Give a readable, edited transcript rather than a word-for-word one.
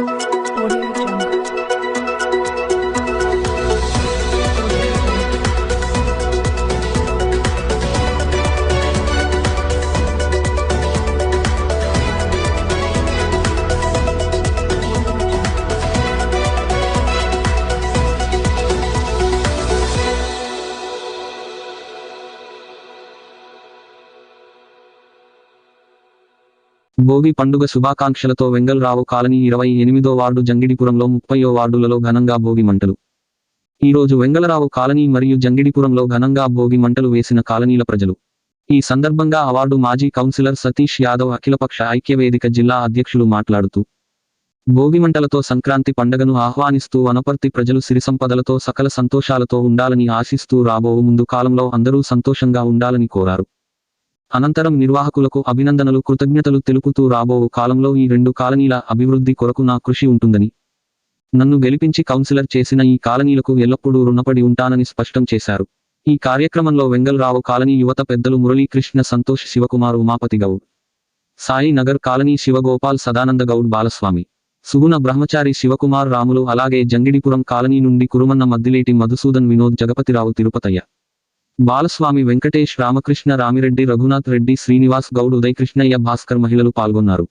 Audio Jungle. Bhogi పండుగ శుభాకాంక్షలతో Vengala Rao colony 28వ ward జంగిడిపురంలో 30వ వార్డులలో ఘనంగా భోగి మంటలు. ఈ రోజు వెంగళరావు కాలనీ మరియు జంగిడిపురంలో ఘనంగా భోగి మంటలు వేసిన కాలనీల ప్రజలు. ఈ సందర్భంగా అవార్డు మాజీ కౌన్సిలర్ సతీష్ యాదవ్ అఖిలపక్ష ఐక్యవేదిక జిల్లా అధ్యక్షులు మాట్లాడుతూ భోగి మంటలతో సంక్రాంతి పండగను ఆహ్వానిస్తూ వనపర్తి ప్రజలు సిరి సంపదలతో సకల సంతోషాలతో ఉండాలని ఆశిస్తూ రాబో ముందు కాలంలో అందరూ సంతోషంగా ఉండాలని కోరారు. అనంతరం నిర్వాహకులకు అభినందనలు కృతజ్ఞతలు తెలుపుతూ రాబో కాలంలో ఈ 2 కాలనీల అభివృద్ధి కొరకు నా కృషి ఉంటుందని, నన్ను గెలిపించి కౌన్సిలర్ చేసిన ఈ కాలనీలకు ఎల్లప్పుడూ రుణపడి ఉంటానని స్పష్టం చేశారు. ఈ కార్యక్రమంలో వెంగళరావు కాలనీ యువత పెద్దలు మురళీకృష్ణ సంతోష్ శివకుమార్ ఉమాపతి గౌడ్, సాయి నగర్ కాలనీ శివగోపాల్ సదానంద గౌడ్ బాలస్వామి, సుగుణ బ్రహ్మచారి శివకుమార్ రాములు అలాగే జంగిడిపురం కాలనీ నుండి కురుమన్న మద్దిలేటి మధుసూదన్ వినోద్ జగపతిరావు తిరుపతయ్య, బాలస్వామి వెంకటేష్ రామకృష్ణ రామిరెడ్డి రఘునాథ్ రెడ్డి శ్రీనివాస్ గౌడ్ ఉదయ్ కృష్ణయ్య భాస్కర్ మహిళలు పాల్గొన్నారు.